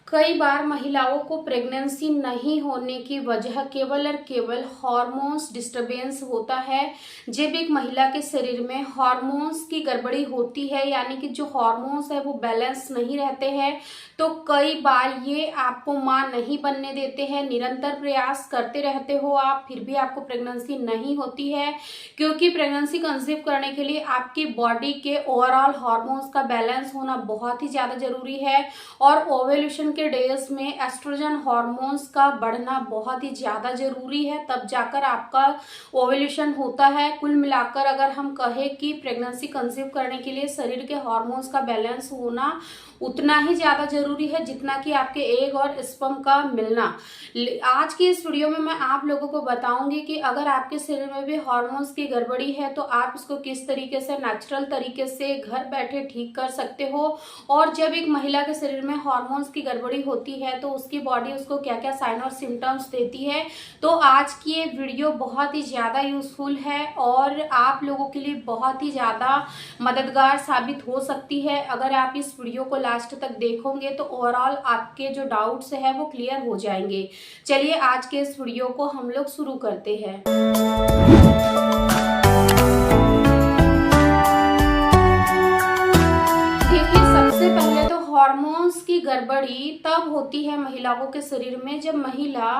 कई बार महिलाओं को प्रेगनेंसी नहीं होने की वजह केवल और केवल हार्मोन्स डिस्टरबेंस होता है। जब एक महिला के शरीर में हार्मोन्स की गड़बड़ी होती है, यानी कि जो हार्मोन्स है वो बैलेंस नहीं रहते हैं, तो कई बार ये आपको मां नहीं बनने देते हैं। निरंतर प्रयास करते रहते हो आप, फिर भी आपको प्रेगनेंसी नहीं होती है, क्योंकि प्रेगनेंसी कंसीव करने के लिए आपकी बॉडी के ओवरऑल हार्मोन्स का बैलेंस होना बहुत ही ज़्यादा जरूरी है। और ओव्यूलेशन के डेज में एस्ट्रोजन हार्मोन्स का बढ़ना बहुत ही ज़्यादा जरूरी है, तब जाकर आपका ओव्यूलेशन होता है। कुल मिलाकर अगर हम कहें कि प्रेगनेंसी कंसीव करने के लिए शरीर के हार्मोन्स का बैलेंस होना उतना ही ज़्यादा जरूरी है जितना कि आपके एग और स्पर्म का मिलना। आज की इस वीडियो में मैं आप लोगों को बताऊंगी कि अगर आपके शरीर में भी हार्मोन्स की गड़बड़ी है तो आप इसको किस तरीके से नेचुरल तरीके से घर बैठे ठीक कर सकते हो। और जब एक महिला के शरीर में हार्मोन्स की गड़बड़ी होती है तो उसकी बॉडी उसको क्या क्या साइन और सिम्टम्स देती है। तो आज की ये वीडियो बहुत ही ज़्यादा यूजफुल है और आप लोगों के लिए बहुत ही ज़्यादा मददगार साबित हो सकती है। अगर आप इस वीडियो को लास्ट तक देखोगे तो ओवरऑल आपके जो डाउट्स है वो क्लियर हो जाएंगे। चलिए आज के इस वीडियो को हम लोग शुरू करते हैं। सबसे पहले तो हार्मोन्स की गड़बड़ी तब होती है महिलाओं के शरीर में जब महिला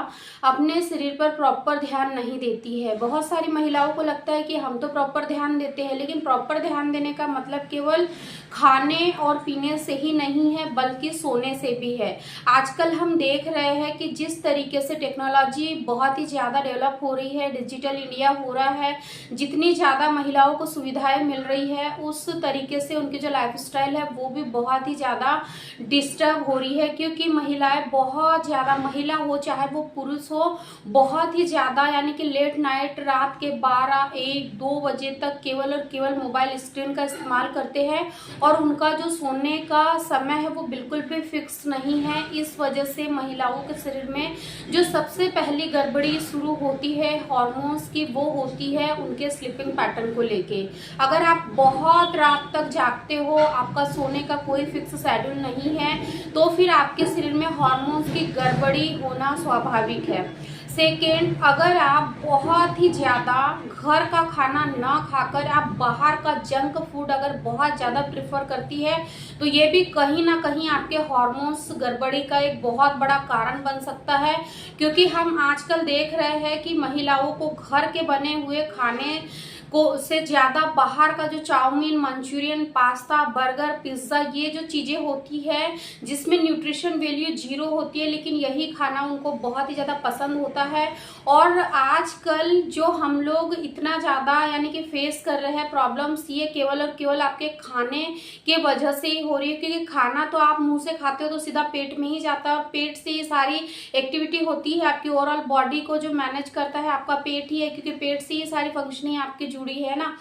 अपने शरीर पर प्रॉपर ध्यान नहीं देती है। बहुत सारी महिलाओं को लगता है कि हम तो प्रॉपर ध्यान देते हैं, लेकिन प्रॉपर ध्यान देने का मतलब केवल खाने और पीने से ही नहीं है बल्कि सोने से भी है। आजकल हम देख रहे हैं कि जिस तरीके से टेक्नोलॉजी बहुत ही ज़्यादा डेवलप हो रही है, डिजिटल इंडिया हो रहा है, जितनी ज़्यादा महिलाओं को सुविधाएं मिल रही है उस तरीके से उनकी जो लाइफस्टाइल है वो भी बहुत ही ज़्यादा डिस्टर्ब हो रही है। क्योंकि महिलाएं बहुत ज़्यादा, महिला हो चाहे वो पुरुष हो, बहुत ही ज़्यादा यानी कि लेट नाइट रात के 12, 1, 2 बजे तक केवल और केवल मोबाइल स्क्रीन का इस्तेमाल करते हैं और उनका जो सोने का समय है वो बिल्कुल भी फिक्स नहीं है। इस वजह से महिलाओं के शरीर में जो सबसे पहली गड़बड़ी शुरू होती है हार्मोन्स की वो होती है उनके स्लीपिंग पैटर्न को लेके। अगर आप बहुत रात तक जागते हो, आपका सोने का कोई फिक्स शेड्यूल नहीं है, तो फिर आपके शरीर में हार्मोन्स की गड़बड़ी होना स्वाभाविक है। सेकेंड, अगर आप बहुत ही ज़्यादा घर का खाना ना खाकर आप बाहर का जंक फूड अगर बहुत ज़्यादा प्रेफर करती है तो ये भी कहीं ना कहीं आपके हार्मोन्स गड़बड़ी का एक बहुत बड़ा कारण बन सकता है। क्योंकि हम आजकल देख रहे हैं कि महिलाओं को घर के बने हुए खाने को से ज़्यादा बाहर का जो chow mein, manchurian, pasta, burger, pizza, ये जो चीज़ें होती है जिसमें न्यूट्रिशन वैल्यू 0 होती है, लेकिन यही खाना उनको बहुत ही ज़्यादा पसंद होता है। और आजकल जो हम लोग इतना ज़्यादा यानी कि फेस कर रहे हैं प्रॉब्लम्स, ये केवल और केवल आपके खाने के वजह से ही हो रही है। क्योंकि खाना तो आप मुंह से खाते हो तो सीधा पेट में ही जाता है और पेट से ये सारी एक्टिविटी होती है। आपकी ओवरऑल बॉडी को जो मैनेज करता है आपका पेट ही है, क्योंकि पेट से ये सारी फंक्शनिंग आपकी जुड़ी है ना।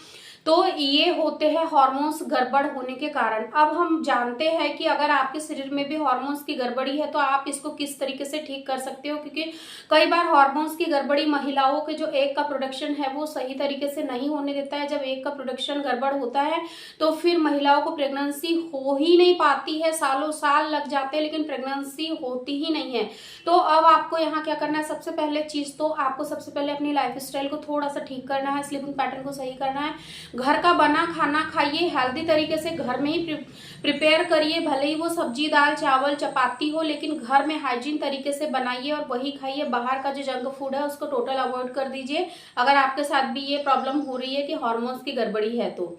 तो ये होते हैं हार्मोन्स गड़बड़ होने के कारण। अब हम जानते हैं कि अगर आपके शरीर में भी हार्मोन्स की गड़बड़ी है तो आप इसको किस तरीके से ठीक कर सकते हो। क्योंकि कई बार हार्मोन्स की गड़बड़ी महिलाओं के जो एग का प्रोडक्शन है वो सही तरीके से नहीं होने देता है। जब एग का प्रोडक्शन गड़बड़ होता है तो फिर महिलाओं को प्रेगनेंसी हो ही नहीं पाती है, सालों साल लग जाते हैं लेकिन प्रेगनेंसी होती ही नहीं है। तो अब आपको यहाँ क्या करना है, सबसे पहले चीज तो आपको सबसे पहले अपनी लाइफ स्टाइल को थोड़ा सा ठीक करना है, स्लीपिंग पैटर्न को सही करना है। घर का बना खाना खाइए, हेल्दी तरीके से घर में ही प्रिपेयर करिए। भले ही वो सब्जी, दाल, चावल, चपाती हो, लेकिन घर में हाइजीन तरीके से बनाइए और वही खाइए। बाहर का जो जंक फूड है उसको टोटल अवॉइड कर दीजिए अगर आपके साथ भी ये प्रॉब्लम हो रही है कि हार्मोन्स की गड़बड़ी है तो।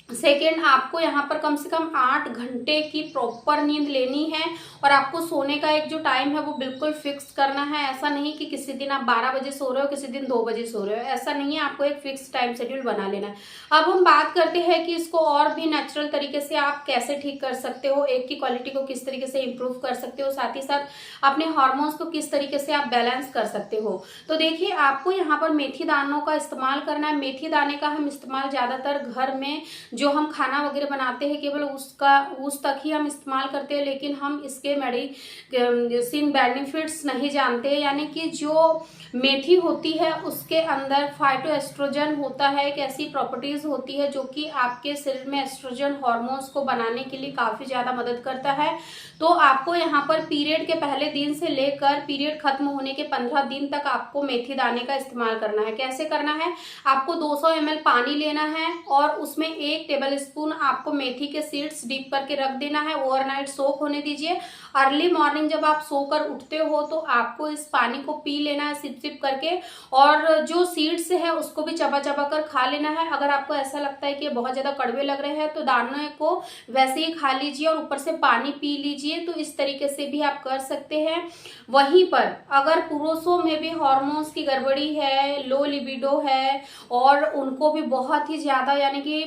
सेकेंड, आपको यहाँ पर कम से कम 8 घंटे की प्रॉपर नींद लेनी है और आपको सोने का एक जो टाइम है वो बिल्कुल फिक्स करना है। ऐसा नहीं कि किसी दिन आप 12 बजे सो रहे हो, किसी दिन 2 बजे सो रहे हो, ऐसा नहीं है। आपको एक फिक्स टाइम शेड्यूल बना लेना है। अब हम बात करते हैं कि इसको और भी नेचुरल तरीके से आप कैसे ठीक कर सकते हो, एक की क्वालिटी को किस तरीके से इम्प्रूव कर सकते हो, साथ ही साथ अपने हार्मोन्स को किस तरीके से आप बैलेंस कर सकते हो। तो देखिए, आपको यहाँ पर मेथी दानों का इस्तेमाल करना है। मेथी दाने का हम इस्तेमाल ज्यादातर घर में जो हम खाना वगैरह बनाते हैं केवल उस तक ही हम इस्तेमाल करते हैं, लेकिन हम इसके मेडिसिन बेनिफिट्स नहीं जानते। यानी कि जो मेथी होती है उसके अंदर फाइटोएस्ट्रोजन होता है, एक ऐसी प्रॉपर्टीज होती है जो कि आपके शरीर में एस्ट्रोजन हार्मोन्स को बनाने के लिए काफी ज्यादा मदद करता है। तो आपको यहाँ पर पीरियड के पहले दिन से लेकर पीरियड खत्म होने के 15 दिन तक आपको मेथी दाने का इस्तेमाल करना है। कैसे करना है, आपको 200 ml पानी लेना है और उसमें 1 टेबल स्पून आपको मेथी के सीड्स डीप करके रख देना है, ओवरनाइट सोक होने दीजिए। अर्ली मॉर्निंग जब आप सोकर उठते हो तो आपको इस पानी को पी लेना है सिप सिप करके, और जो सीड्स है उसको भी चबा चबा कर खा लेना है। अगर आपको ऐसा लगता है कि बहुत ज्यादा कड़वे लग रहे हैं तो दाने को वैसे ही खा लीजिए और ऊपर से पानी पी लीजिए। तो इस तरीके से भी आप कर सकते हैं। वहीं पर अगर पुरुषों में भी हार्मोन्स की गड़बड़ी है, लो लिबिडो है और उनको भी बहुत ही ज्यादा यानी कि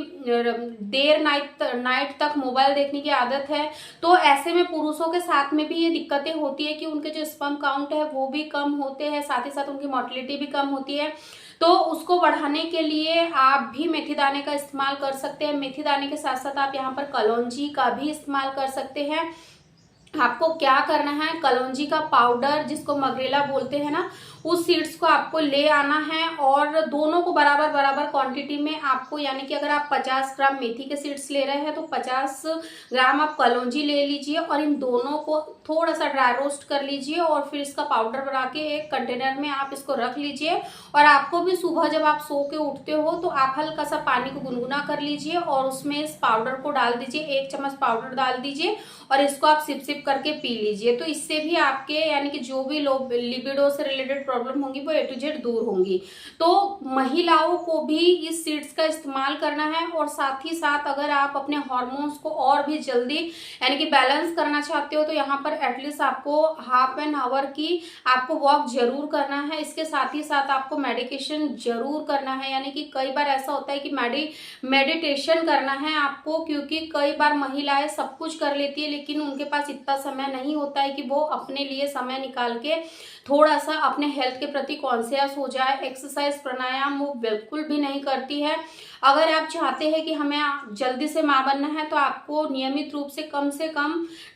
देर नाइट तक मोबाइल देखने की आदत है, तो ऐसे में पुरुषों के साथ में भी ये दिक्कतें होती है कि उनके जो स्पर्म काउंट है वो भी कम होते हैं, साथ ही साथ उनकी मोटिलिटी भी कम होती है। तो उसको बढ़ाने के लिए आप भी मेथी दाने का इस्तेमाल कर सकते हैं। मेथी दाने के साथ साथ आप यहाँ पर कलौंजी का भी इस्तेमाल कर सकते हैं। आपको क्या करना है, कलौंजी का पाउडर जिसको मगरेला बोलते हैं ना, उस सीड्स को आपको ले आना है और दोनों को बराबर बराबर क्वांटिटी में आपको, यानी कि अगर आप 50 ग्राम मेथी के सीड्स ले रहे हैं तो 50 ग्राम आप कलौंजी ले लीजिए और इन दोनों को थोड़ा सा ड्राई रोस्ट कर लीजिए और फिर इसका पाउडर बना के एक कंटेनर में आप इसको रख लीजिए। और आपको भी सुबह जब आप सो के उठते हो तो आप हल्का सा पानी को गुनगुना कर लीजिए और उसमें इस पाउडर को डाल दीजिए, 1 चम्मच पाउडर डाल दीजिए और इसको आप सिप सिप करके पी लीजिए। तो इससे भी आपके यानी कि जो भी लिबिडो से रिलेटेड प्रॉब्लम होंगी वो A to Z दूर होंगी। तो महिलाओं को भी इस सीड्स का इस्तेमाल करना है और साथ ही साथ अगर आप अपने हार्मोन्स को और भी जल्दी यानी कि बैलेंस करना चाहते हो तो यहाँ पर एटलीस्ट आपको हाफ एन आवर की आपको वॉक जरूर करना है। इसके साथ ही साथ आपको मेडिकेशन जरूर करना है, यानी कि कई बार ऐसा होता है कि मेडिटेशन करना है आपको, क्योंकि कई बार महिलाएं सब कुछ कर लेती है लेकिन उनके पास इतना समय नहीं होता है कि वो अपने लिए समय निकाल के थोड़ा सा अपने हेल्थ के प्रति कॉन्शियस हो जाए। एक्सरसाइज प्राणायाम वो बिल्कुल भी नहीं करती है। अगर आप चाहते हैं कि हमें जल्दी से मां बनना है तो आपको नियमित रूप से कम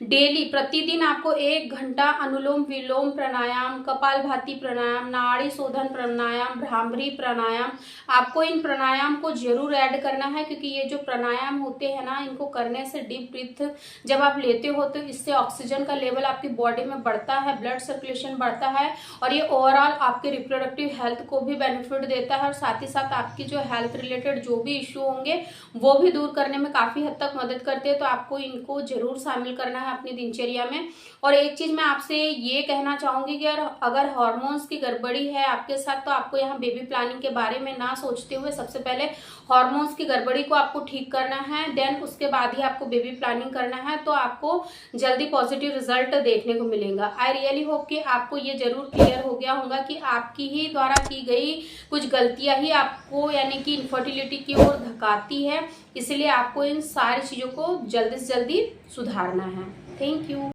डेली प्रतिदिन आपको 1 घंटा अनुलोम विलोम प्राणायाम, कपालभाति प्राणायाम, नाड़ी शोधन प्राणायाम, भ्रामरी प्राणायाम, आपको इन प्राणायाम को जरूर ऐड करना है, क्योंकि ये जो प्राणायाम होते हैं ना, इनको करने से डीप ब्रीथ जब आप लेते हो तो इससे ऑक्सीजन का लेवल आपकी बॉडी में बढ़ता है, ब्लड सर्कुलेशन बढ़ता है और ये ओवरऑल आपके रिप्रोडक्टिव हेल्थ को भी बेनिफिट देता है और साथ ही साथ आपकी जो हेल्थ रिलेटेड जो भी इश्यू होंगे वो भी दूर करने में काफी हद तक मदद करते हैं। तो आपको इनको जरूर शामिल करना है अपनी दिनचर्या में। और एक चीज मैं आपसे ये कहना चाहूंगी कि अगर हार्मोन्स की गड़बड़ी है आपके साथ तो आपको यहाँ बेबी प्लानिंग के बारे में ना सोचते हुए सबसे पहले हार्मोन्स की गड़बड़ी को आपको ठीक करना है, देन उसके बाद ही आपको बेबी प्लानिंग करना है, तो आपको जल्दी पॉजिटिव रिजल्ट देखने को मिलेगा। आई रियली होप कि आपको ये जरूर क्लियर हो गया होगा कि आपकी ही द्वारा की गई कुछ गलतियां ही आपको यानी कि इनफर्टिलिटी की ओर धकाती है, इसलिए आपको इन सारी चीजों को जल्दी से जल्दी सुधारना है। Thank you.